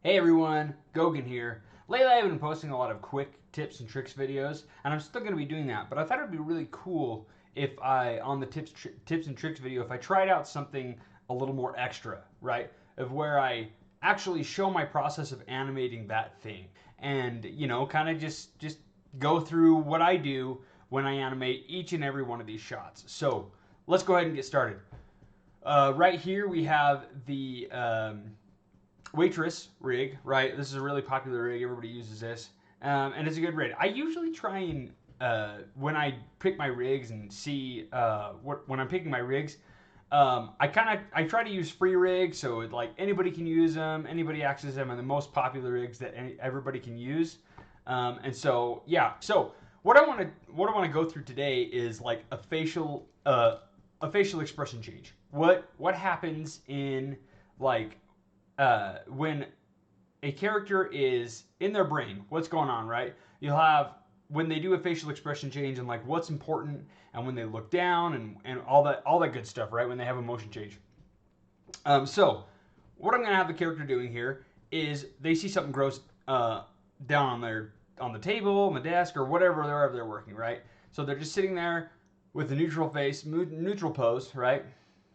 Hey everyone, Gogan here. Lately I've been posting a lot of quick tips and tricks videos, and I'm still going to be doing that, but I thought it would be really cool if on the tips and tricks video, if I tried out something a little more extra, right? Of where I actually show my process of animating that thing and, kind of just go through what I do when I animate each and every one of these shots. So, let's go ahead and get started. Right here we have the waitress rig, right? This is a really popular rig. Everybody uses this, and it's a good rig. I usually try and when I pick my rigs and see when I'm picking my rigs, I try to use free rigs so like anybody can use them, anybody access them, and the most popular rigs that everybody can use. And so yeah, so what I want to go through today is like a facial expression change. What happens in like when a character is in their brain, what's going on, right? You'll have when they do a facial expression change and like what's important, and when they look down and all that good stuff, right? When they have a motion change. So what I'm gonna have the character doing here is they see something gross down on the table, on the desk, or wherever they're working, right? So they're just sitting there with a neutral face, neutral pose, right?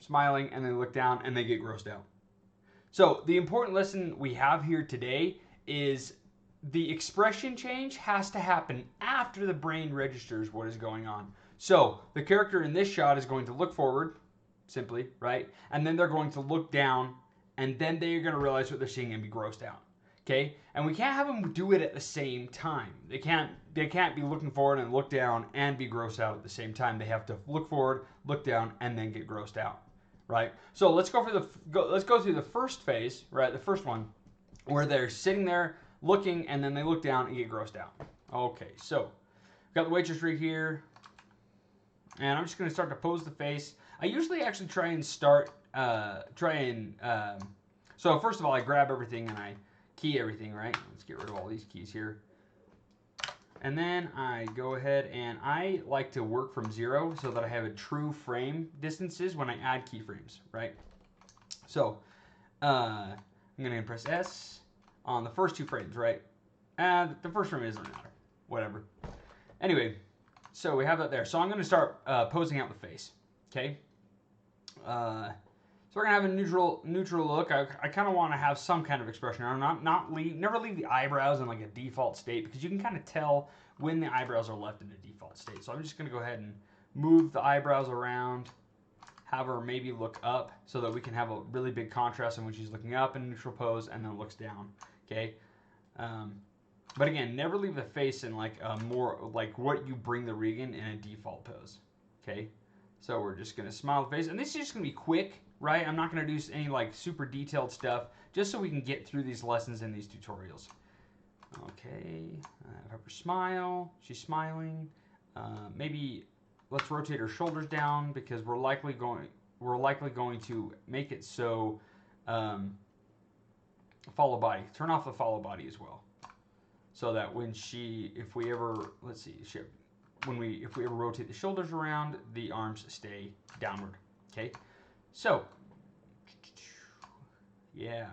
Smiling, and they look down and they get grossed out. So the important lesson we have here today is the expression change has to happen after the brain registers what is going on. So the character in this shot is going to look forward, simply, right? And then they're going to look down, and then they're going to realize what they're seeing and be grossed out. Okay? And we can't have them do it at the same time. They can't be looking forward and look down and be grossed out at the same time. They have to look forward, look down, and then get grossed out. Right? So let's go through the first phase, right? The first one, where they're sitting there looking, and then they look down and get grossed out. Okay, so we've got the waitress rig here, and I'm just going to start to pose the face. I usually actually try and so first of all, I grab everything and I key everything, right? Let's get rid of all these keys here. And then I go ahead and I like to work from 0 so that I have a true frame distances when I add keyframes, right? So I'm going to press S on the first 2 frames, right? The first frame doesn't matter, whatever. Anyway, so we have that there. So I'm going to start posing out the face, okay? So we're gonna have a neutral look. I kind of want to have some kind of expression. I'm never leave the eyebrows in like a default state because you can kind of tell when the eyebrows are left in a default state. So I'm just gonna go ahead and move the eyebrows around, have her maybe look up so that we can have a really big contrast when she's looking up in a neutral pose and then looks down. Okay. But again, never leave the face in like a more like what you bring the rig in a default pose. Okay. So we're just gonna smile the face, and this is just gonna be quick. Right? I'm not going to do any like super detailed stuff, just so we can get through these lessons in these tutorials. Okay, have her smile. She's smiling. Maybe let's rotate her shoulders down because we're likely going to make it so follow body. Turn off the follow body as well, so that when if we ever rotate the shoulders around, the arms stay downward. Okay. So, yeah.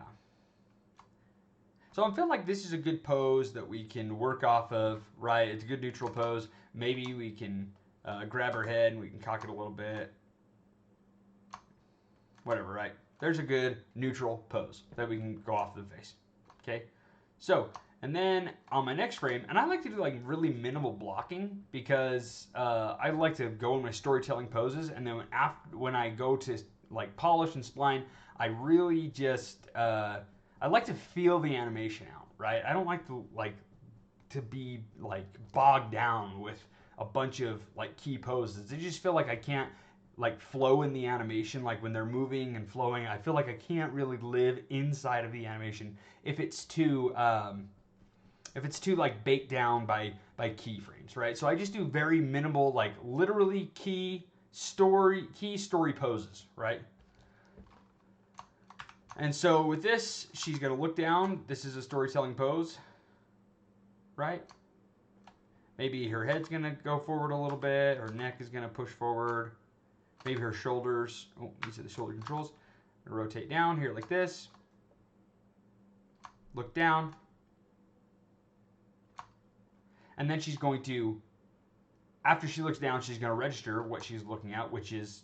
So I feel like this is a good pose that we can work off of, right? It's a good neutral pose. Maybe we can grab her head and we can cock it a little bit. Whatever, right? There's a good neutral pose that we can go off the face. Okay? So, and then on my next frame, and I like to do like really minimal blocking because I like to go in my storytelling poses, and then when I go to like polish and spline, I really just I like to feel the animation out, right? I don't like to be like bogged down with a bunch of like key poses. I just feel like I can't like flow in the animation, like when they're moving and flowing. I feel like I can't really live inside of the animation if it's too like baked down by keyframes, right? So I just do very minimal, like literally key story poses, right? And so with this, she's going to look down. This is a storytelling pose, right? Maybe her head's going to go forward a little bit. Her neck is going to push forward. Maybe her shoulders. Oh, these are the shoulder controls. Rotate down here like this. look down, and then she's going to, after she looks down, she's going to register what she's looking at, which is,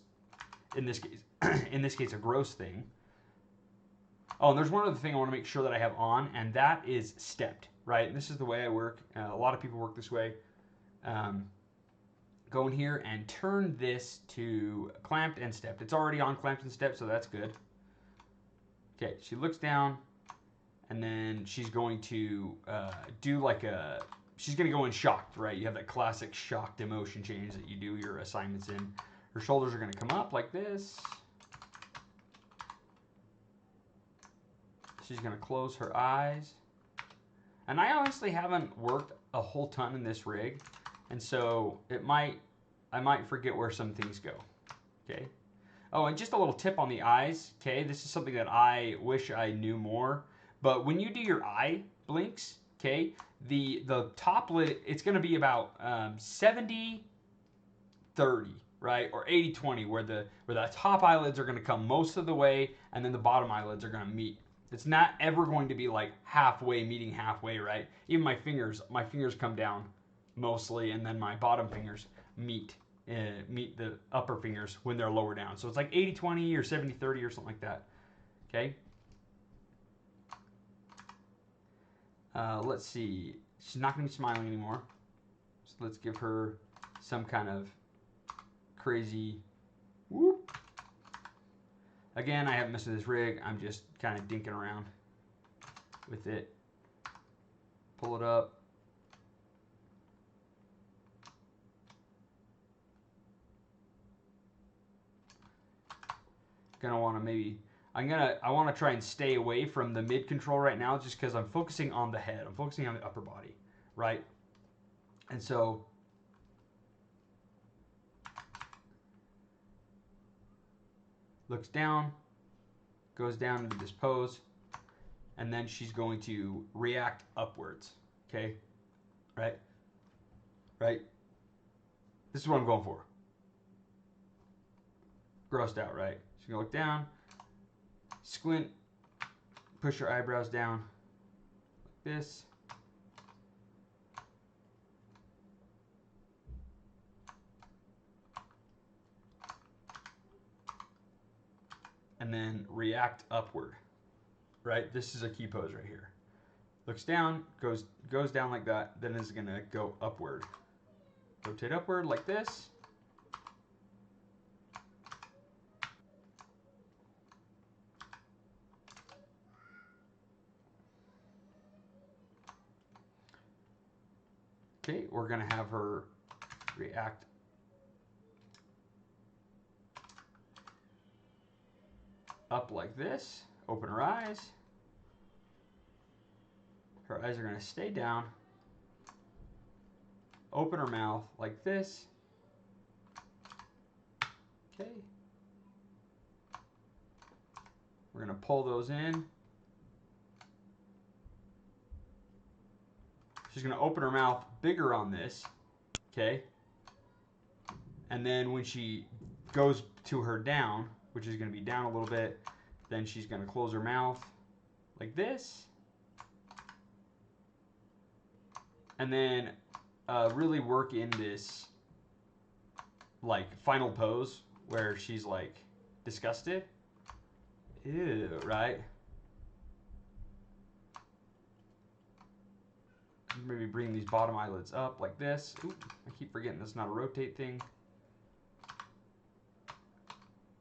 in this case, a gross thing. Oh, and there's one other thing I want to make sure that I have on, and that is stepped, right? And this is the way I work. A lot of people work this way. Go in here and turn this to clamped and stepped. It's already on clamped and stepped, so that's good. Okay, she looks down, and then she's going to do like a, she's going to go in shocked, right? You have that classic shocked emotion change that you do your assignments in. Her shoulders are going to come up like this. She's going to close her eyes. And I honestly haven't worked a whole ton in this rig, and so I might forget where some things go. Okay. Oh, and just a little tip on the eyes. Okay, this is something that I wish I knew more. But when you do your eye blinks, okay, the top lid, it's going to be about 70-30, right, or 80-20, where the top eyelids are going to come most of the way, and then the bottom eyelids are going to meet. It's not ever going to be like halfway, meeting halfway, right? Even my fingers come down mostly, and then my bottom fingers meet the upper fingers when they're lower down. So it's like 80-20 or 70-30 or something like that. Okay. Let's see. She's not going to be smiling anymore. So let's give her some kind of crazy whoop. Again, I haven't messed with this rig. I'm just kind of dinking around with it. Pull it up. Gonna want to maybe, I want to try and stay away from the mid control right now, just because I'm focusing on the head. I'm focusing on the upper body, right? And so looks down, goes down into this pose, and then she's going to react upwards. Okay, right? This is what I'm going for. Grossed out, right? She's gonna look down, squint, push her eyebrows down like this. And then react upward, right? This is a key pose right here. Looks down, goes down like that, then is gonna go upward. Rotate upward like this. Okay, we're gonna have her react up like this. Open her eyes. Her eyes are gonna stay down. Open her mouth like this. Okay. We're gonna pull those in. She's gonna open her mouth bigger on this, okay? And then when she goes to her down, which is gonna be down a little bit, then she's gonna close her mouth like this. And then really work in this like final pose where she's like disgusted. Ew, right? Maybe bring these bottom eyelids up like this. Oop, I keep forgetting this is not a rotate thing.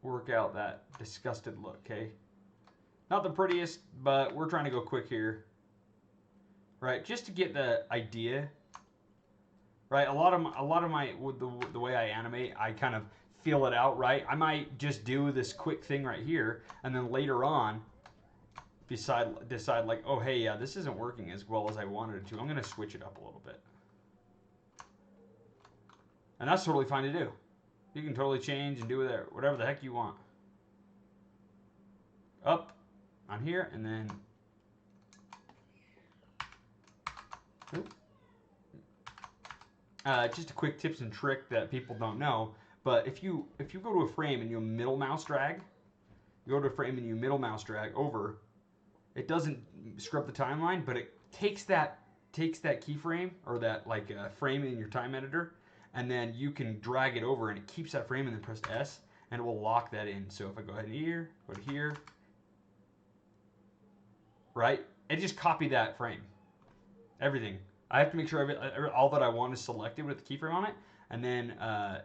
Work out that disgusted look, okay? Not the prettiest, but we're trying to go quick here. Right, just to get the idea. Right, a lot of my the way I animate, I kind of feel it out, right? I might just do this quick thing right here, and then later on decide like, oh hey, yeah, this isn't working as well as I wanted it to. I'm gonna switch it up a little bit. And that's totally fine to do. You can totally change and do whatever the heck you want. Up on here, and then just a quick tips and trick that people don't know. But if you go to a frame and you middle mouse drag, over, it doesn't screw up the timeline, but it takes that keyframe or that like frame in your time editor, and then you can drag it over and it keeps that frame, and then press S and it will lock that in. So if I go ahead and here, go to here, right, and just copy that frame, everything. I have to make sure all that I want is selected with the keyframe on it, and then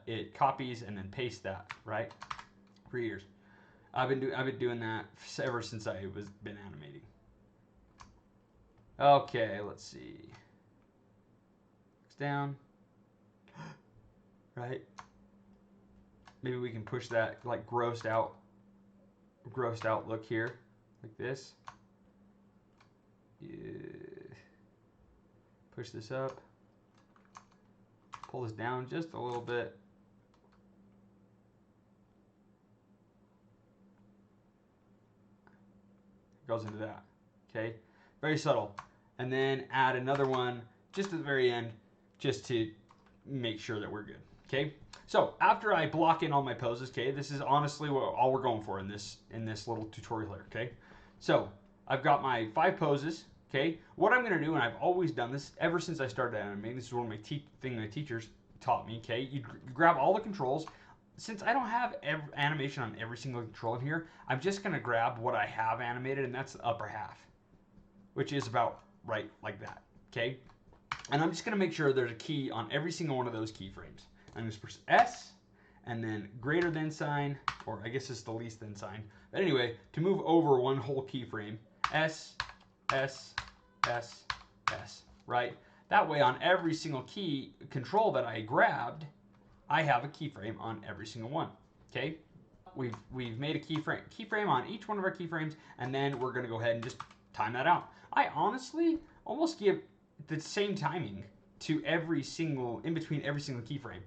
it copies and then pastes that, right, for years. I've been doing that ever since I been animating. Okay, let's see. Looks down, right? Maybe we can push that like grossed out look here, like this. Yeah. Push this up. Pull this down just a little bit. Goes into that. Okay, very subtle. And then add another one just at the very end, just to make sure that we're good. Okay, so after I block in all my poses, okay, this is honestly all we're going for in this little tutorial here. Okay, so I've got my 5 poses. Okay, what I'm going to do, and I've always done this ever since I started animating, this is one of my my teachers taught me. Okay, you grab all the controls. Since I don't have animation on every single control in here, I'm just going to grab what I have animated, and that's the upper half, which is about right like that. Okay, and I'm just going to make sure there's a key on every single one of those keyframes. I'm going to press S, and then greater than sign, or I guess it's the least than sign. But anyway, to move over one whole keyframe, S, S, S, S, right? That way on every single key control that I grabbed, I have a keyframe on every single one, okay? We've made a keyframe on each one of our keyframes, and then we're gonna go ahead and just time that out. I honestly almost give the same timing to in between every single keyframe.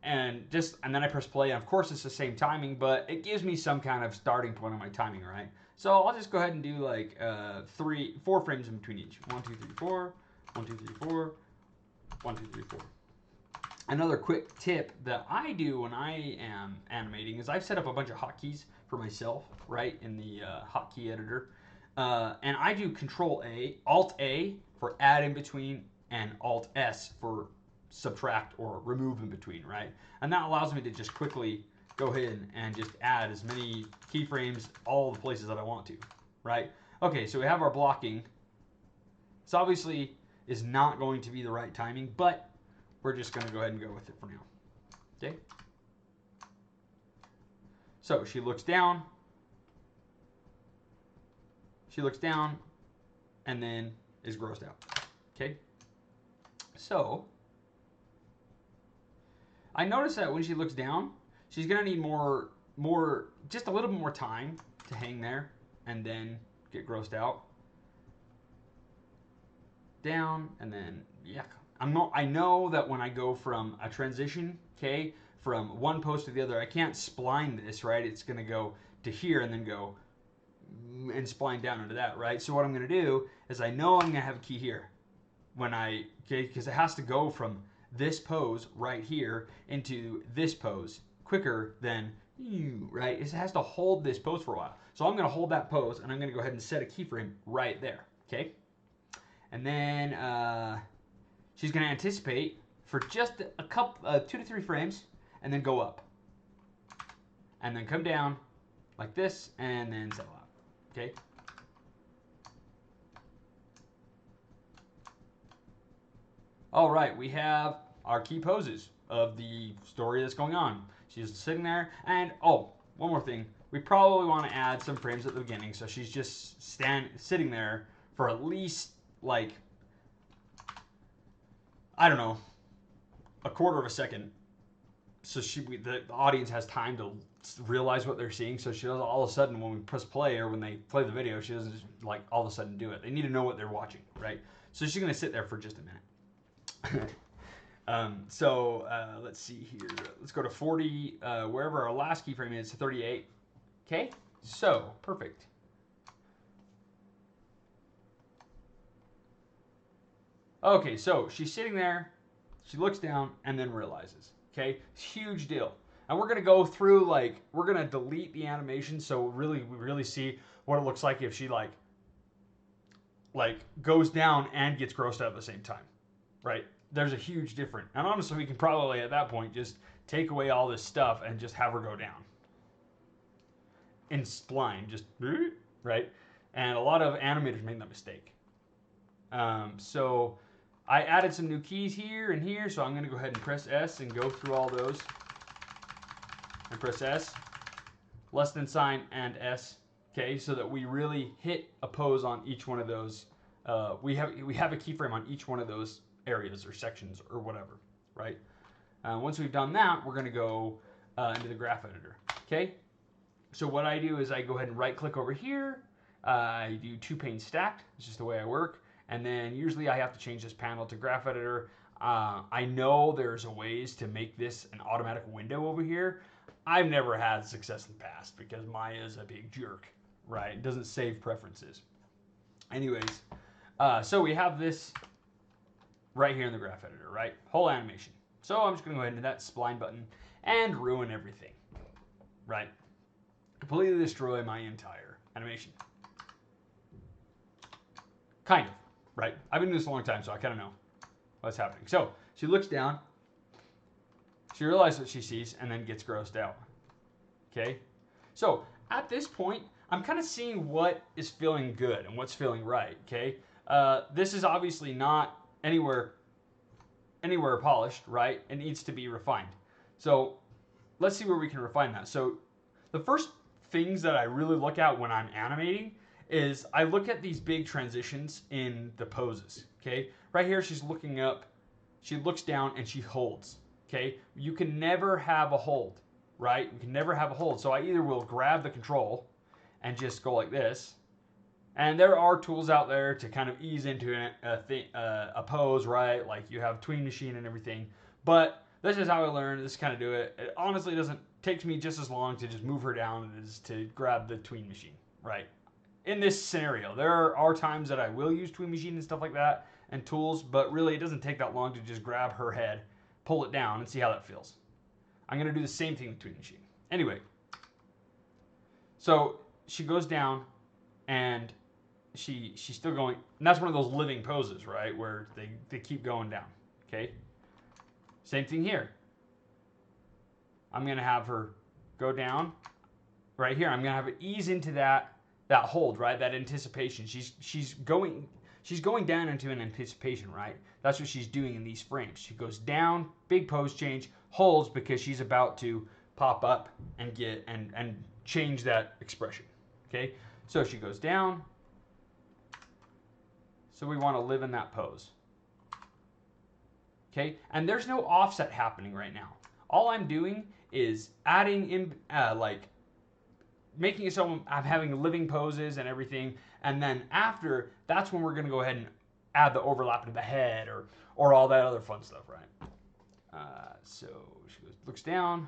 And then I press play, and of course it's the same timing, but it gives me some kind of starting point on my timing, right? So I'll just go ahead and do like 4 frames in between each. 1, 2, 3, 4, 1, 2, 3, 4, 1, 2, 3, 4. Another quick tip that I do when I am animating is I've set up a bunch of hotkeys for myself, right, in the hotkey editor. And I do Control A, Alt A for add in between, and Alt S for subtract or remove in between, right? And that allows me to just quickly go ahead and just add as many keyframes all the places that I want to, right? Okay, so we have our blocking. This obviously is not going to be the right timing, but we're just going to go ahead and go with it for now. Okay? So she looks down. She looks down and then is grossed out. Okay? So I notice that when she looks down, she's going to need just a little bit more time to hang there and then get grossed out. Down and then, yeah. I know that when I go from a transition, okay, from one pose to the other, I can't spline this, right? It's going to go to here and then go and spline down into that, right? So what I'm going to do is I know I'm going to have a key here okay, because it has to go from this pose right here into this pose quicker than you, right? It has to hold this pose for a while. So I'm going to hold that pose, and I'm going to go ahead and set a keyframe right there, okay? And then she's going to anticipate for just a couple, 2 to 3 frames, and then go up. And then come down like this, and then settle out, okay? All right, we have our key poses of the story that's going on. She's sitting there, and oh, one more thing. We probably want to add some frames at the beginning, so she's just sitting there for at least, like, I don't know, a quarter of a second. So the audience has time to realize what they're seeing, so she doesn't all of a sudden, when we press play or when they play the video, she doesn't just, like, all of a sudden do it. They need to know what they're watching, right? So she's going to sit there for just a minute. Let's see here. Let's go to 40, wherever our last keyframe is, 38. Okay, so perfect. Okay, so she's sitting there, she looks down, and then realizes. Okay, huge deal. And we're gonna go through, like, we're gonna delete the animation so we really see what it looks like if she, like, like goes down and gets grossed out at the same time, right? There's a huge difference. And honestly, we can probably at that point just take away all this stuff and just have her go down in spline, just right. And a lot of animators make that mistake. So I added some new keys here and here, so I'm going to go ahead and press S and go through all those. And press S, less than sign, and S. Okay, so that we really hit a pose on each one of those. We have a keyframe on each one of those areas or sections or whatever, right? Once we've done that, we're going to go into the graph editor. Okay, so what I do is I go ahead and right click over here. I do 2 pane stacked. It's just the way I work. And then usually I have to change this panel to graph editor. I know there's a ways to make this an automatic window over here. I've never had success in the past because Maya is a big jerk, right? It doesn't save preferences. Anyways, so we have this right here in the graph editor, right? Whole animation. So I'm just going to go ahead and hit that spline button and ruin everything, right? Completely destroy my entire animation. Kind of, right? I've been doing this a long time, so I kind of know what's happening. So she looks down, she realizes what she sees, and then gets grossed out. Okay? So at this point, I'm kind of seeing what is feeling good and what's feeling right. Okay? This is obviously not anywhere polished, right? It needs to be refined. So let's see where we can refine that. So the first things that I really look at when I'm animating is I look at these big transitions in the poses. Okay? Right here, she's looking up, she looks down, and she holds. Okay? You can never have a hold, right? You can never have a hold. So I either will grab the control and just go like this. And there are tools out there to kind of ease into a pose, right? Like you have Tween Machine and everything. But this is how I learned. This kind of do it. It honestly doesn't take me just as long to just move her down as to grab the Tween Machine, right? In this scenario, there are times that I will use Tween Machine and stuff like that and tools, but really it doesn't take that long to just grab her head, pull it down, and see how that feels. I'm going to do the same thing with Tween Machine. Anyway, so she goes down and she's still going, and that's one of those living poses, right, where they keep going down. Okay, same thing here. I'm going to have her go down right here. I'm going to have it ease into that hold, right, that anticipation. She's going down into an anticipation, right? That's what she's doing in these frames. She goes down, big pose change, holds because she's about to pop up and get and change that expression. Okay, so she goes down. So we want to live in that pose. Okay, and there's no offset happening right now. All I'm doing is adding in making it so I'm having living poses and everything, and then after, that's when we're going to go ahead and add the overlap to the head or all that other fun stuff, right? So she looks down,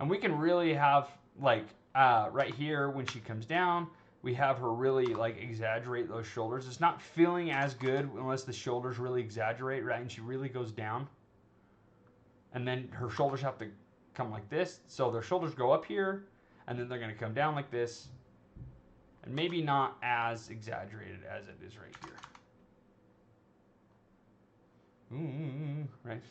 and we can really have right here when she comes down, we have her really exaggerate those shoulders. It's not feeling as good unless the shoulders really exaggerate, right? And she really goes down, and then her shoulders have to come like this. So their shoulders go up here, and then they're going to come down like this, and maybe not as exaggerated as it is right here. Right?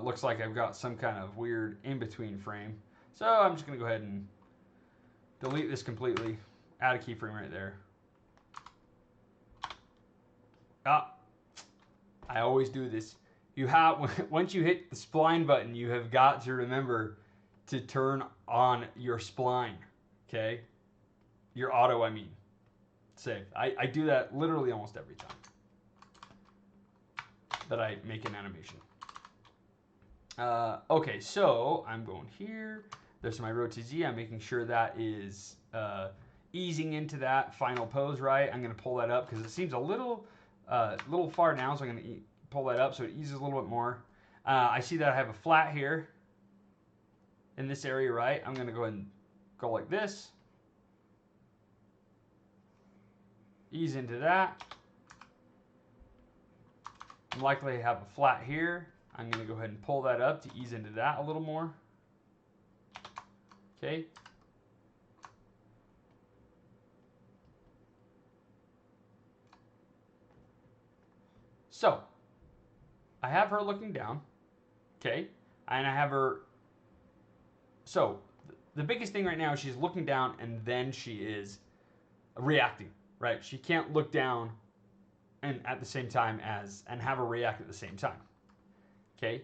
Looks like I've got some kind of weird in-between frame. So I'm just going to go ahead and delete this completely. Add a keyframe right there. I always do this. You have, once you hit the spline button, you have got to remember to turn on your spline. Okay? Your auto, I mean. Save. I do that literally almost every time that I make an animation. Okay, so I'm going here. There's my row to Z. I'm making sure that is easing into that final pose, right? I'm going to pull that up because it seems a little far down, so I'm going to pull that up so it eases a little bit more. I see that I have a flat here in this area, right? I'm going to go ahead and go like this. Ease into that. I'm likely to have a flat here. I'm going to go ahead and pull that up to ease into that a little more. Okay. So, I have her looking down. Okay. And I have her. So, the biggest thing right now is she's looking down and then she is reacting, right? She can't look down and at the same time as and have her react at the same time. Okay.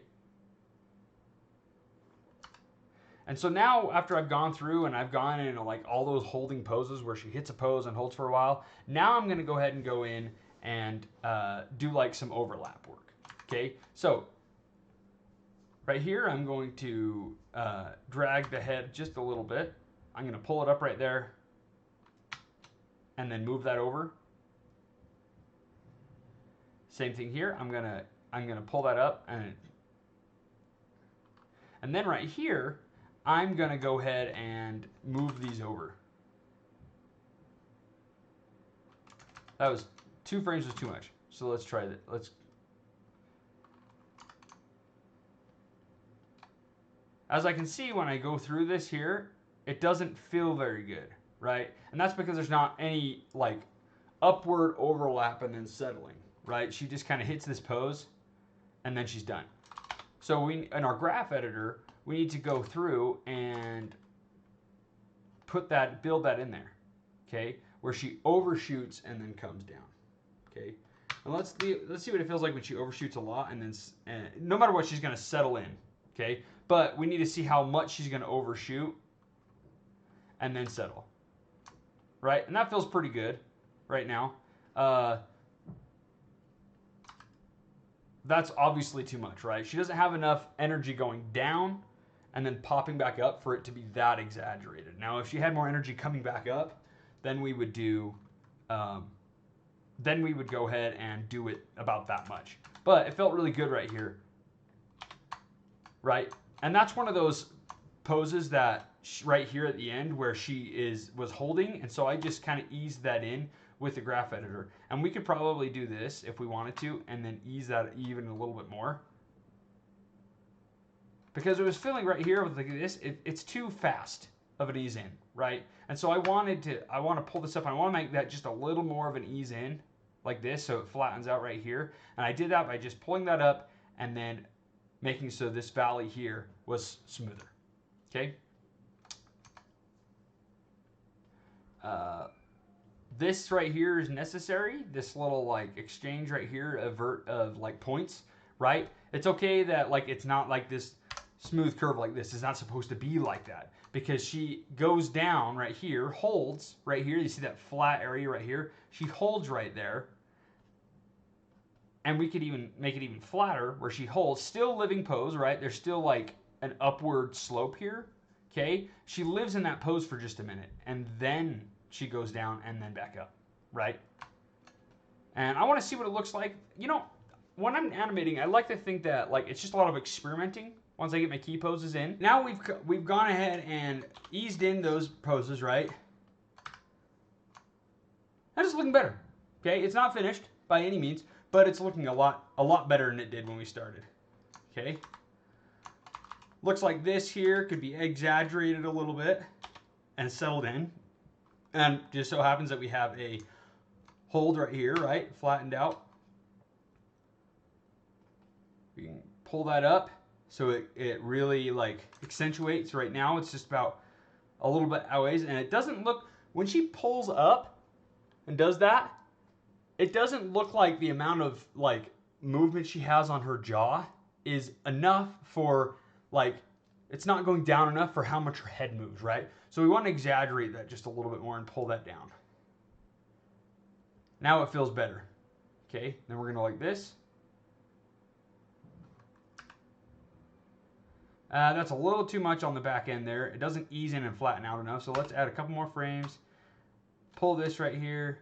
And so now after I've gone through and I've gone into like all those holding poses where she hits a pose and holds for a while, now I'm going to go ahead and go in and do like some overlap work. Okay. So right here, I'm going to drag the head just a little bit. I'm going to pull it up right there and then move that over. Same thing here. I'm gonna pull that up and then right here, I'm gonna go ahead and move these over. That was 2 frames was too much. So let's try that. As I can see when I go through this here, it doesn't feel very good, right? And that's because there's not any like upward overlap and then settling, right? She just kind of hits this pose and then she's done. So in our graph editor, we need to go through and build that in there, okay? Where she overshoots and then comes down, okay? And let's see what it feels like when she overshoots a lot and then, no matter what, she's gonna settle in, okay? But we need to see how much she's gonna overshoot and then settle, right? And that feels pretty good right now. That's obviously too much, right? She doesn't have enough energy going down and then popping back up for it to be that exaggerated. Now, if she had more energy coming back up, then we would do, then we would go ahead and do it about that much. But it felt really good right here, right? And that's one of those poses that right here at the end where she was holding, and so I just kind of eased that in with the graph editor. And we could probably do this if we wanted to and then ease that even a little bit more. Because it was feeling right here with like this, it's too fast of an ease in, right? And so I want to pull this up and I want to make that just a little more of an ease in like this so it flattens out right here. And I did that by just pulling that up and then making so this valley here was smoother, okay? This right here is necessary. This little like exchange right here of like points, right? It's okay that like it's not like this smooth curve like this. It's not supposed to be like that because she goes down right here, holds right here. You see that flat area right here? She holds right there. And we could even make it even flatter where she holds, still living pose, right? There's still like an upward slope here, okay? She lives in that pose for just a minute and then she goes down and then back up, right? And I want to see what it looks like. You know, when I'm animating, I like to think that like it's just a lot of experimenting once I get my key poses in. Now we've gone ahead and eased in those poses, right? And it's looking better, okay? It's not finished by any means, but it's looking a lot better than it did when we started, okay? Looks like this here could be exaggerated a little bit and settled in. And just so happens that we have a hold right here, right? Flattened out. We can pull that up so it really like accentuates. Right now it's just about a little bit outways and it doesn't look, when she pulls up and does that, it doesn't look like the amount of like movement she has on her jaw is enough for like, it's not going down enough for how much her head moves, right? So we want to exaggerate that just a little bit more and pull that down. Now it feels better. Okay, then we're going to like this. That's a little too much on the back end there. It doesn't ease in and flatten out enough. So let's add a couple more frames. Pull this right here.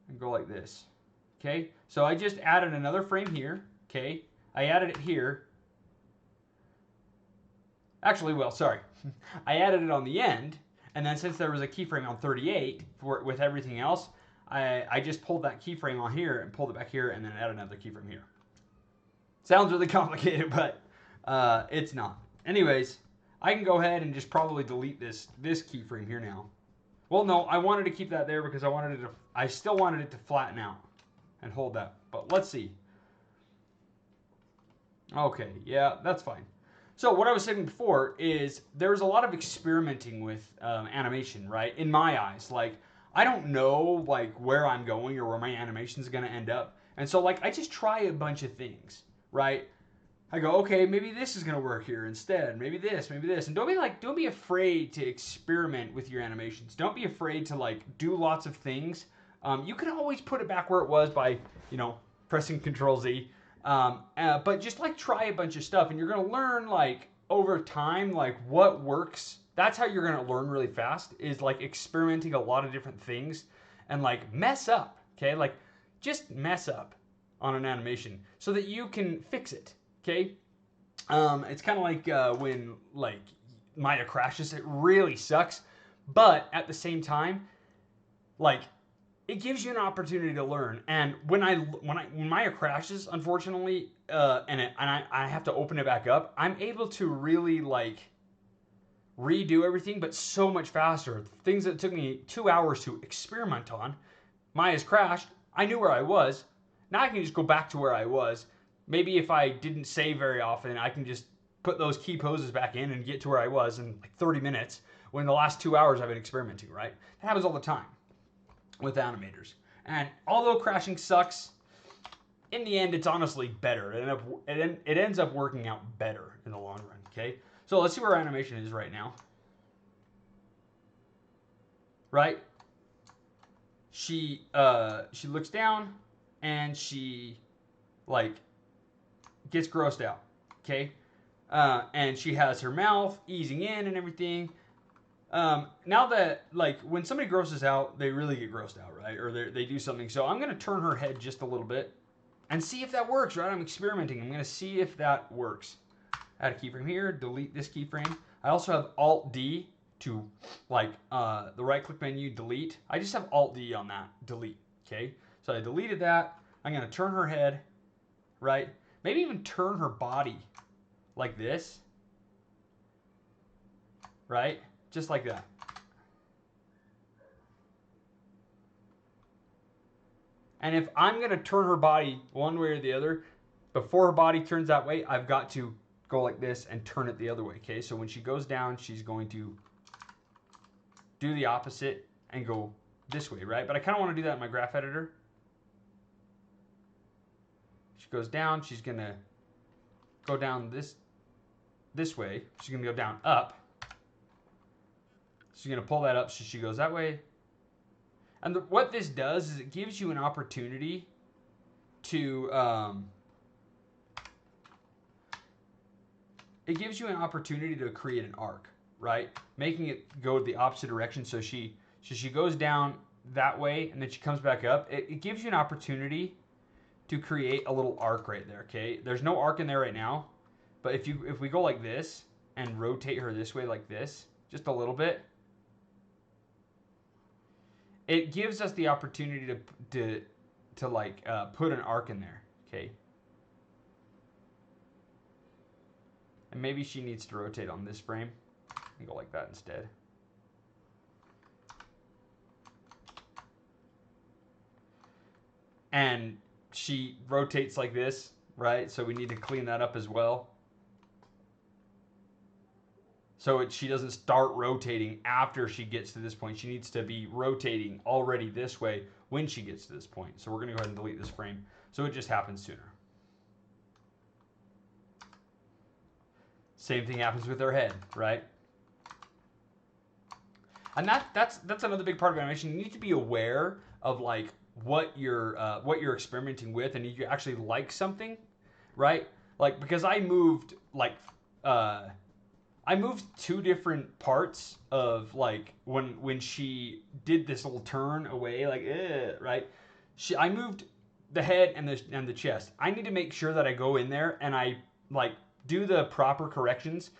And go like this. Okay, so I just added another frame here. Okay, I added it here. Actually, well, sorry. I added it on the end, and then since there was a keyframe on 38 with everything else, I just pulled that keyframe on here and pulled it back here and then add another keyframe here. Sounds really complicated, but it's not. Anyways, I can go ahead and just probably delete this keyframe here now. Well, no, I wanted to keep that there because I still wanted it to flatten out and hold that. But let's see. Okay, yeah, that's fine. So what I was saying before is there's a lot of experimenting with animation, right? In my eyes, like I don't know like where I'm going or where my animation is going to end up, and so like I just try a bunch of things, right? I go, okay, maybe this is going to work here instead. Maybe this, and don't be afraid to experiment with your animations. Don't be afraid to like do lots of things. You can always put it back where it was by pressing Control Z. But just like try a bunch of stuff and you're going to learn like over time, like what works. That's how you're going to learn really fast is like experimenting a lot of different things and like mess up. Okay. Like just mess up on an animation so that you can fix it. Okay. It's kind of like, when like Maya crashes, it really sucks. But at the same time, like, it gives you an opportunity to learn. And when Maya crashes, unfortunately, and I have to open it back up, I'm able to really like redo everything, but so much faster. Things that took me 2 hours to experiment on, Maya's crashed. I knew where I was. Now I can just go back to where I was. Maybe if I didn't save very often, I can just put those key poses back in and get to where I was in like 30 minutes when the last 2 hours I've been experimenting, right? That happens all the time with animators. And although crashing sucks, in the end, it's honestly better. It ends up working out better in the long run, okay? So let's see where our animation is right now. Right? She looks down and she like gets grossed out, okay? And she has her mouth easing in and everything. Now that, like, when somebody grosses out, they really get grossed out, right? Or they do something. So I'm going to turn her head just a little bit and see if that works, right? I'm experimenting. I'm going to see if that works. Add a keyframe here, delete this keyframe. I also have Alt-D to, like, the right-click menu, delete. I just have Alt-D on that, delete, okay? So I deleted that. I'm going to turn her head, right? Maybe even turn her body like this, right? Just like that. And if I'm going to turn her body one way or the other, before her body turns that way, I've got to go like this and turn it the other way, okay? So when she goes down, she's going to do the opposite and go this way, right? But I kind of want to do that in my graph editor. She goes down, she's going to go down this way. She's going to go down up. She's going to pull that up so she goes that way. And what this does is it gives you an opportunity to create an arc, right? Making it go the opposite direction. So she goes down that way and then she comes back up. It gives you an opportunity to create a little arc right there, okay? There's no arc in there right now, but if we go like this and rotate her this way like this, just a little bit, it gives us the opportunity to like put an arc in there, okay? And maybe she needs to rotate on this frame and go like that instead. And she rotates like this, right? So we need to clean that up as well. So she doesn't start rotating after she gets to this point. She needs to be rotating already this way when she gets to this point. So we're going to go ahead and delete this frame so it just happens sooner. Same thing happens with her head, right? And that's another big part of animation. You need to be aware of like what you're experimenting with, and if you actually like something, right? Like because I moved like I moved two different parts of like when she did this little turn away, like right. I moved the head and the chest. I need to make sure that I go in there and I like do the proper corrections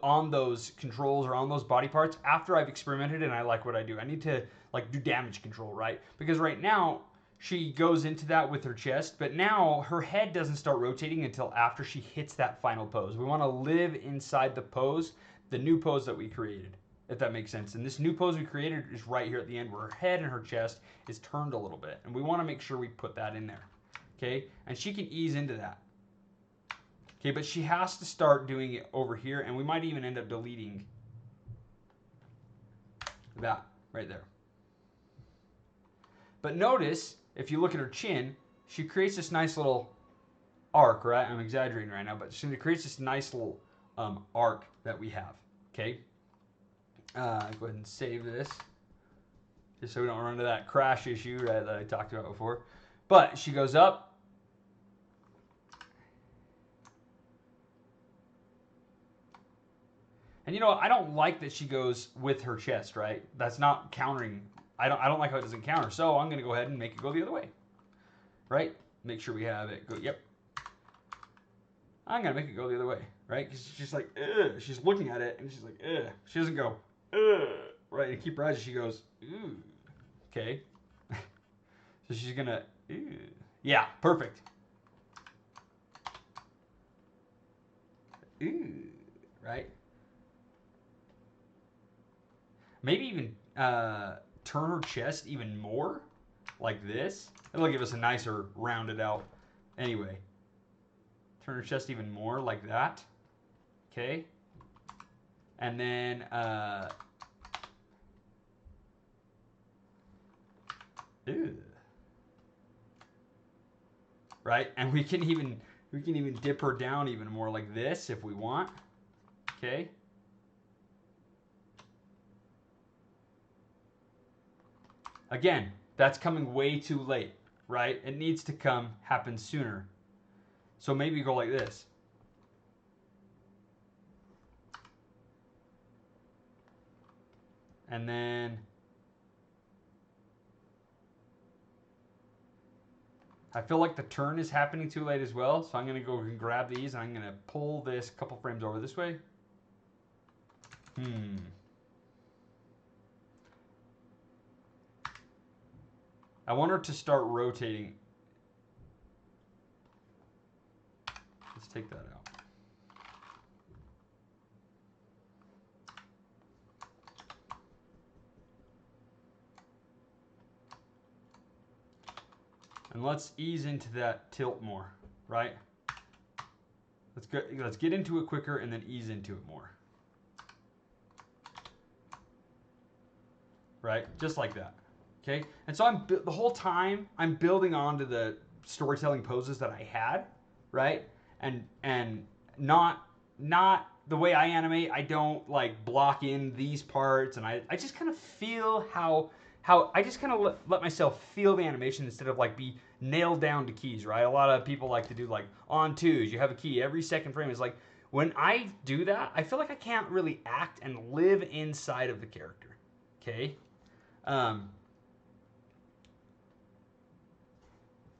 on those controls or on those body parts after I've experimented and I like what I do. I need to like do damage control, right? Because right now she goes into that with her chest, but now her head doesn't start rotating until after she hits that final pose. We want to live inside the pose, the new pose that we created, if that makes sense. And this new pose we created is right here at the end where her head and her chest is turned a little bit. And we want to make sure we put that in there. Okay? And she can ease into that. Okay, but she has to start doing it over here, and we might even end up deleting that right there. But notice, if you look at her chin, she creates this nice little arc, right? I'm exaggerating right now, but she creates this nice little arc that we have, okay? Go ahead and save this, just so we don't run into that crash issue, right, that I talked about before. But she goes up. And you know, I don't like that she goes with her chest, right? That's not countering. I don't like how it doesn't counter. So I'm going to go ahead and make it go the other way, right? Make sure we have it go. Yep. I'm going to make it go the other way, right? Because she's like, ugh. She's looking at it and she's like, ugh. She doesn't go, ugh, right? And keep her eyes. She goes, ooh. Okay. So she's going to, ooh. Yeah, perfect. Ooh, right? Maybe even turn her chest even more, like this. It'll give us a nicer rounded out. Anyway, turn her chest even more like that. Okay. And then right, and we can even dip her down even more like this if we want. Okay. Again, that's coming way too late, right? It needs to happen sooner. So maybe go like this. And then I feel like the turn is happening too late as well. So I'm going to go and grab these and I'm going to pull this a couple frames over this way. I want her to start rotating. Let's take that out. And let's ease into that tilt more, right? Let's get into it quicker and then ease into it more. Right? Just like that. Okay? And so the whole time I'm building onto the storytelling poses that I had, right? And not the way I animate. I don't like block in these parts, and I just kind of feel how I just kind of let myself feel the animation instead of like be nailed down to keys, right? A lot of people like to do like on twos. You have a key every second frame. Is like when I do that, I feel like I can't really act and live inside of the character. Okay.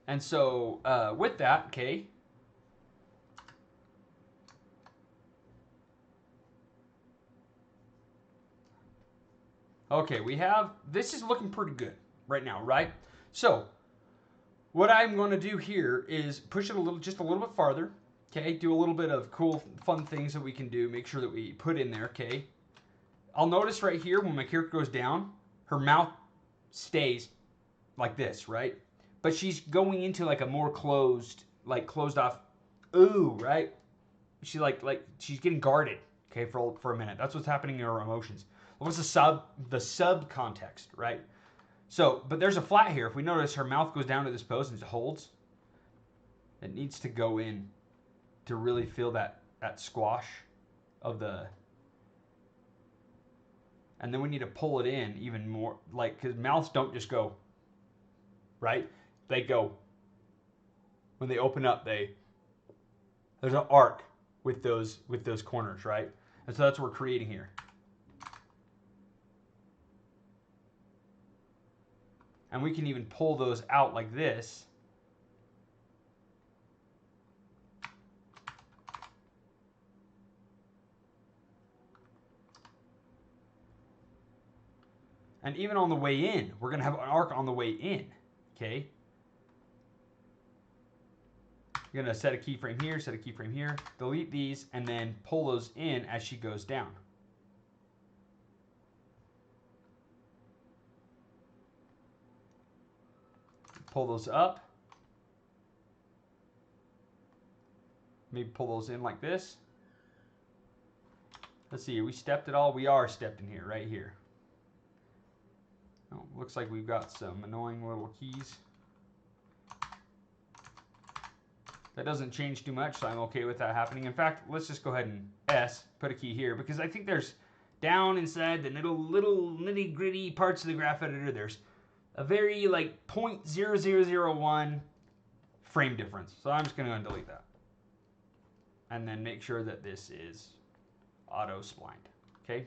And so with that, okay. Okay, this is looking pretty good right now, right? So what I'm going to do here is push it just a little bit farther, okay? Do a little bit of cool, fun things that we can do. Make sure that we put in there, okay? I'll notice right here when my character goes down, her mouth stays like this, right? But she's going into like a more closed off, ooh, right? She like she's getting guarded, okay, for a minute. That's what's happening in her emotions. What's the sub context, right? So, but there's a flat here. If we notice her mouth goes down to this pose and it holds, it needs to go in to really feel that squash of the, and then we need to pull it in even more, like, because mouths don't just go, right? They go, when they open up, there's an arc with those corners, right? And so that's what we're creating here. And we can even pull those out like this. And even on the way in, we're going to have an arc on the way in, okay? You're going to set a keyframe here, set a keyframe here, delete these, and then pull those in as she goes down. Pull those up. Maybe pull those in like this. Let's see, are we stepped at all? We are stepped in here, right here. Oh, looks like we've got some annoying little keys. That doesn't change too much, so I'm okay with that happening. In fact, let's just go ahead and put a key here, because I think there's down inside the little nitty gritty parts of the graph editor, there's a very like 0.0001 frame difference. So I'm just going to go and delete that. And then make sure that this is auto splined, okay?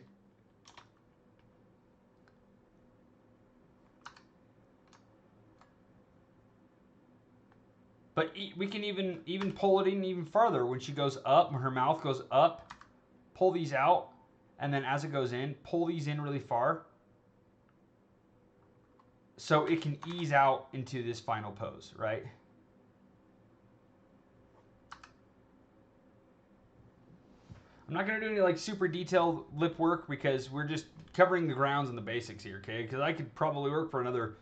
But we can even pull it in even farther. When she goes up, when her mouth goes up, pull these out, and then as it goes in, pull these in really far, so it can ease out into this final pose, right? I'm not going to do any like super detailed lip work because we're just covering the grounds and the basics here, okay? Because I could probably work for another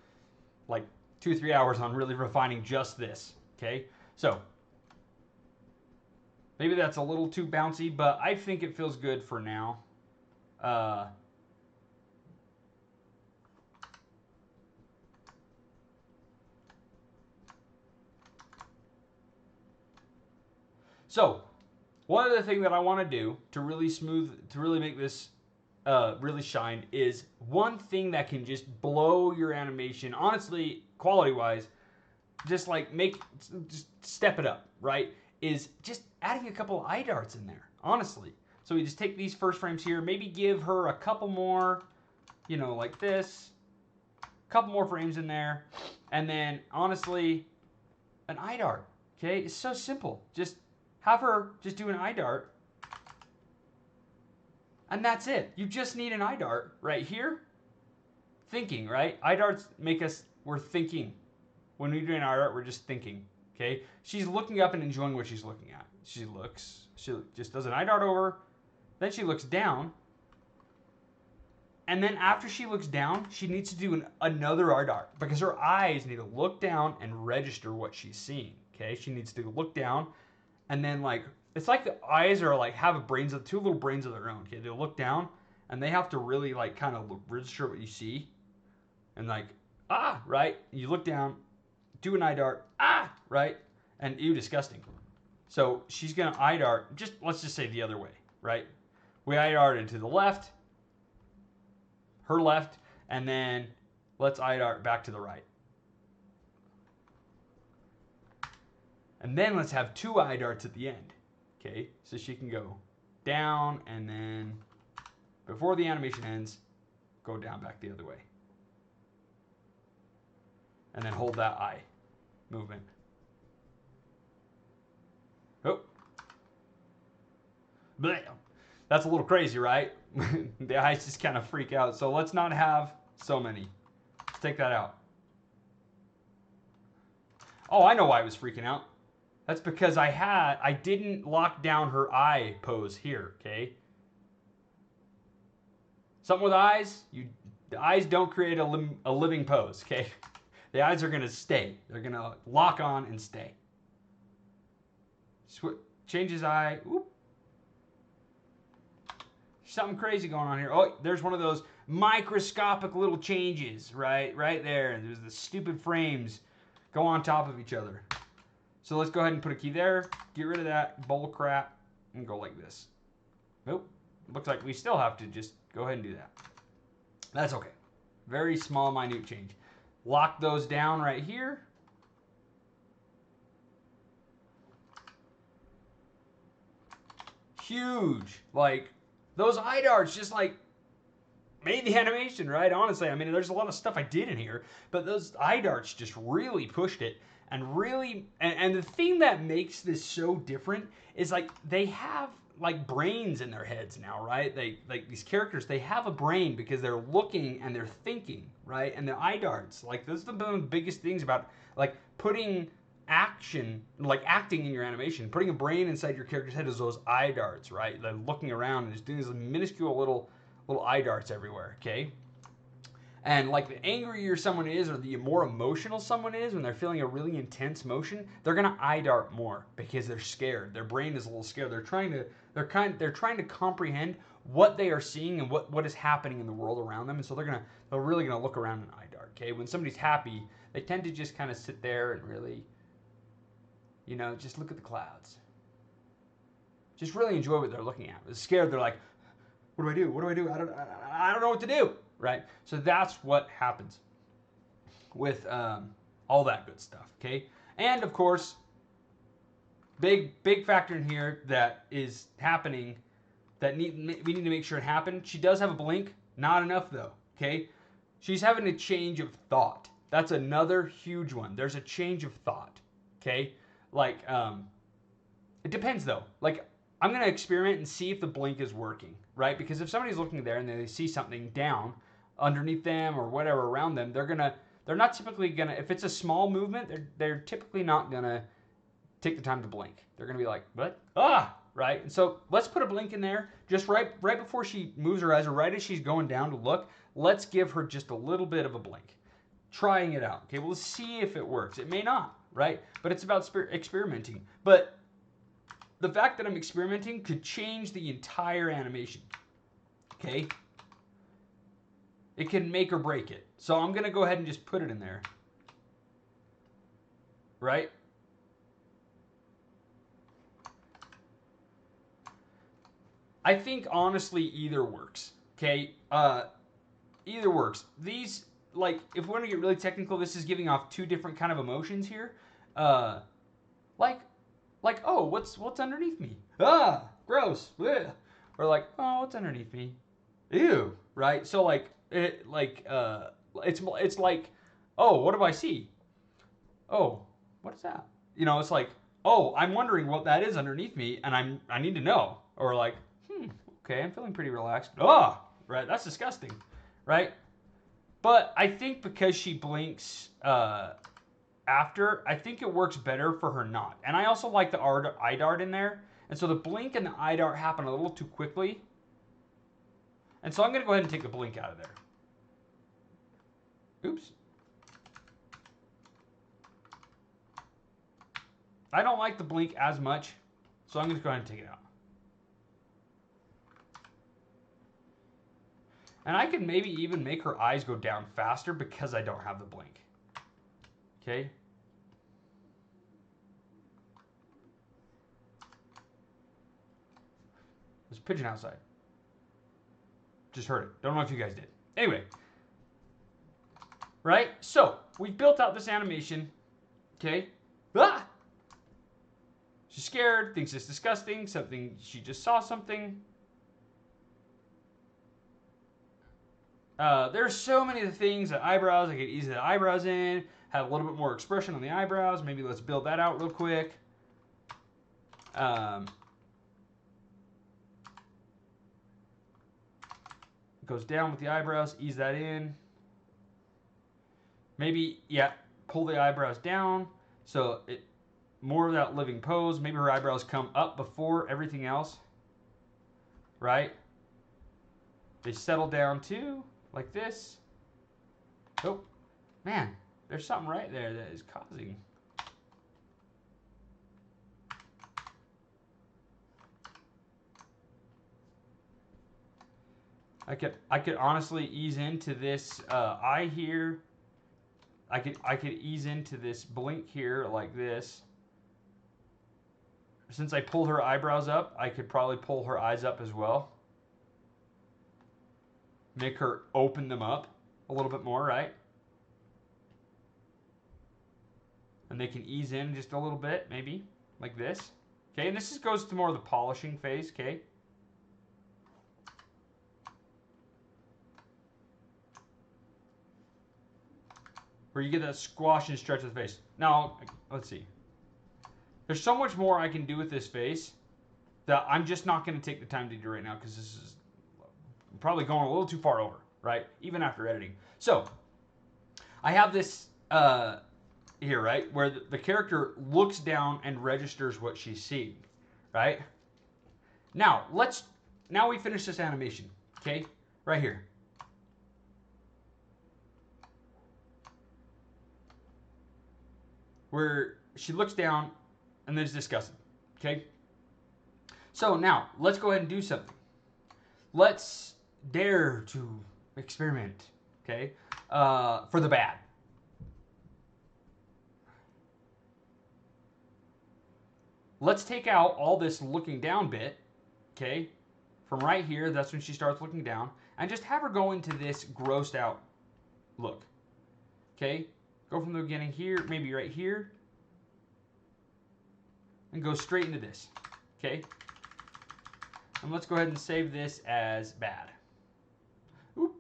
like 2-3 hours on really refining just this, okay? So maybe that's a little too bouncy, but I think it feels good for now. So one other thing that I want to do to really make this really shine is one thing that can just blow your animation, honestly, quality-wise, just step it up, right? Is just adding a couple of eye darts in there, honestly. So we just take these first frames here, maybe give her a couple more, you know, like this, a couple more frames in there, and then honestly, an eye dart, okay? It's so simple. Just have her just do an eye dart, and that's it. You just need an eye dart right here. Thinking, right? Eye darts make us, we're thinking. When we do an eye dart, we're just thinking, okay? She's looking up and enjoying what she's looking at. She just does an eye dart over, then she looks down, and then after she looks down, she needs to do another eye dart because her eyes need to look down and register what she's seeing, okay? She needs to look down, and then like, it's like the eyes are like have two little brains of their own, okay? They look down, and they have to really like kind of register what you see, and like, right? You look down, do an eye dart, right? And ew, disgusting. So she's gonna eye dart, let's just say the other way, right? We eye darted to the left, her left, and then let's eye dart back to the right. And then let's have two eye darts at the end, okay? So she can go down, and then before the animation ends, go down back the other way. And then hold that eye movement. Oh. Blech. That's a little crazy, right? The eyes just kind of freak out. So let's not have so many. Let's take that out. Oh, I know why I was freaking out. That's because I didn't lock down her eye pose here, okay? Something with eyes, the eyes don't create a living pose, okay? The eyes are gonna stay. They're gonna lock on and stay. Change his eye. Whoop. Something crazy going on here. Oh, there's one of those microscopic little changes, right there. And there's the stupid frames go on top of each other. So let's go ahead and put a key there, get rid of that bull crap, and go like this. Nope. Looks like we still have to just go ahead and do that. That's okay. Very small, minute change. Lock those down right here. Huge. Like, those eye darts just like made the animation, right? Honestly, I mean, there's a lot of stuff I did in here, but those eye darts just really pushed it. And really, and the thing that makes this so different is like they have like brains in their heads now, right? They like these characters, they have a brain because they're looking and they're thinking, right? And their eye darts, like those are the biggest things about like putting action, like acting in your animation. Putting a brain inside your character's head is those eye darts, right? They're looking around and just doing these minuscule little eye darts everywhere, okay? And like the angrier someone is or the more emotional someone is when they're feeling a really intense motion, they're gonna eye dart more because they're scared. Their brain is a little scared. They're trying to comprehend what they are seeing and what is happening in the world around them. And so they're really gonna look around and eye dart. Okay, when somebody's happy, they tend to just kind of sit there and really, just look at the clouds. Just really enjoy what they're looking at. They're scared. They're like, what do I do? What do I do? I don't know what to do. Right? So that's what happens with all that good stuff. Okay? And of course, big factor in here that is happening that we need to make sure it happens. She does have a blink. Not enough though. Okay? She's having a change of thought. That's another huge one. There's a change of thought. Okay? Like, it depends though. Like, I'm going to experiment and see if the blink is working, right? Because if somebody's looking there and they see something down underneath them or whatever around them, they're not typically going to, if it's a small movement, they're typically not going to take the time to blink. They're going to be like, what? Ah, right? And so let's put a blink in there just right before she moves her eyes or right as she's going down to look. Let's give her just a little bit of a blink. Trying it out. Okay, we'll see if it works. It may not, right? But it's about experimenting. But the fact that I'm experimenting could change the entire animation. Okay? It can make or break it. So I'm going to go ahead and just put it in there. Right? I think honestly either works. Okay? Either works. These, like, if we want to get really technical, this is giving off two different kind of emotions here. Like, oh, what's underneath me? Ah, gross. Blech. Or like, oh, what's underneath me? Ew, right? So like, it's like, oh, what do I see? Oh, what is that? It's like, oh, I'm wondering what that is underneath me, and I need to know. Or like, okay, I'm feeling pretty relaxed. Ah, right, that's disgusting, right? But I think because she blinks, after, I think it works better for her not. And I also like the eye dart in there. And so the blink and the eye dart happen a little too quickly. And so I'm going to go ahead and take the blink out of there. Oops. I don't like the blink as much, so I'm going to go ahead and take it out. And I could maybe even make her eyes go down faster because I don't have the blink. Okay? There's a pigeon outside. Just heard it. Don't know if you guys did. Anyway. Right? So, we've built out this animation. Okay? Ah! She's scared, thinks it's disgusting, she just saw something. There's so many of the things, the eyebrows, I could ease the eyebrows in, have a little bit more expression on the eyebrows. Maybe let's build that out real quick. Goes down with the eyebrows, ease that in. Maybe, yeah, pull the eyebrows down so it more of that living pose. Maybe her eyebrows come up before everything else, right? They settle down too, like this. Oh, man, there's something right there that is causing. I could honestly ease into this eye here. I could ease into this blink here like this. Since I pulled her eyebrows up, I could probably pull her eyes up as well. Make her open them up a little bit more, right? And they can ease in just a little bit, maybe, like this. Okay, and this goes to more of the polishing phase, okay? Where you get that squash and stretch of the face. Now, let's see. There's so much more I can do with this face that I'm just not going to take the time to do right now because this is probably going a little too far over, right? Even after editing. So I have this here, right, where the character looks down and registers what she's seeing, right? Now we finish this animation, okay? Right here. Where she looks down and then is disgusted, okay? So now let's go ahead and do something. Let's dare to experiment, okay? For the bad. Let's take out all this looking down bit, okay? From right here, that's when she starts looking down, and just have her go into this grossed out look, okay? Go from the beginning here, maybe right here, and go straight into this, okay? And let's go ahead and save this as bad. Oop.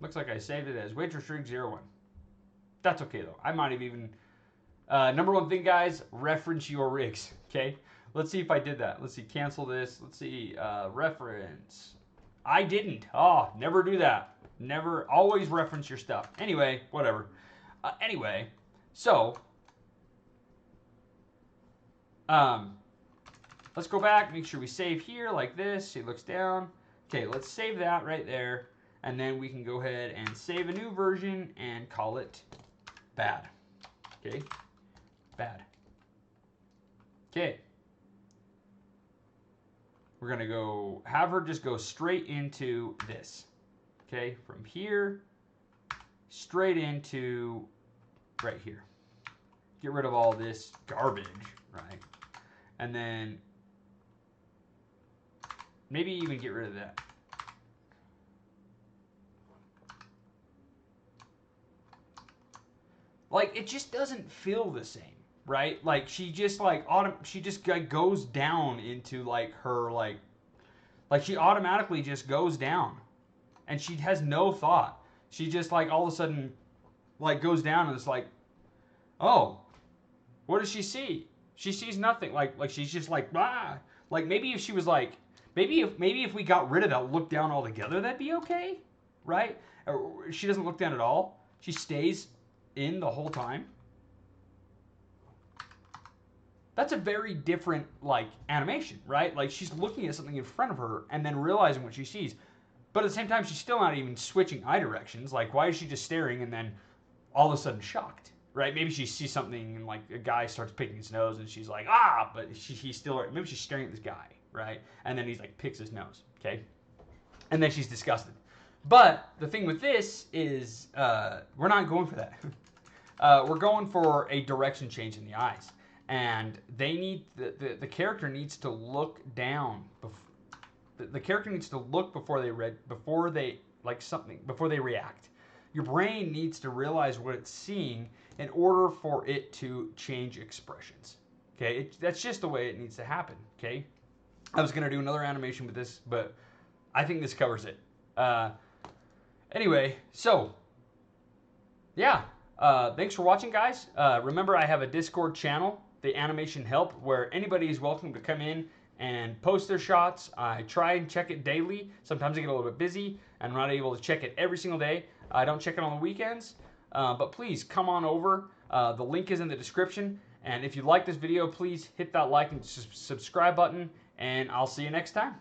Looks like I saved it as waitress rig 01. That's okay though. I might have even... number one thing, guys, reference your rigs, okay? Let's see if I did that. Let's see, cancel this. Let's see, reference. I didn't. Oh, never do that. Never, always reference your stuff. Anyway, whatever. Anyway, so, let's go back, make sure we save here like this. She looks down. Okay, let's save that right there. And then we can go ahead and save a new version and call it bad. Okay, bad. Okay. We're going to go, have her just go straight into this. Okay, from here, straight into right here. Get rid of all this garbage, right? And then maybe even get rid of that. Like, it just doesn't feel the same, right? Like, she just, like, she just like, goes down into, like, her, like, she automatically just goes down. And she has no thought. She just, like, all of a sudden, like, goes down and it's like, oh, what does she see? She sees nothing. Like she's just like, ah. Like, maybe if she was like, maybe if we got rid of that look down altogether, that'd be okay, right? Or she doesn't look down at all. She stays in the whole time. That's a very different, like, animation, right? Like, she's looking at something in front of her and then realizing what she sees. But at the same time, she's still not even switching eye directions. Like, why is she just staring and then all of a sudden shocked, right? Maybe she sees something and, like, a guy starts picking his nose and she's like, ah, but he's still, maybe she's staring at this guy, right? And then he's like, picks his nose, okay? And then she's disgusted. But the thing with this is we're not going for that. We're going for a direction change in the eyes. And they need, the character needs to look down. The character needs to look before they react. Your brain needs to realize what it's seeing in order for it to change expressions. Okay, that's just the way it needs to happen. Okay, I was gonna do another animation with this, but I think this covers it. Anyway, so yeah, thanks for watching, guys. Remember, I have a Discord channel, the Animation Help, where anybody is welcome to come in and post their shots. I try and check it daily. Sometimes I get a little bit busy and I'm not able to check it every single day. I don't check it on the weekends, but please come on over. The link is in the description. And if you like this video, please hit that like and subscribe button, and I'll see you next time.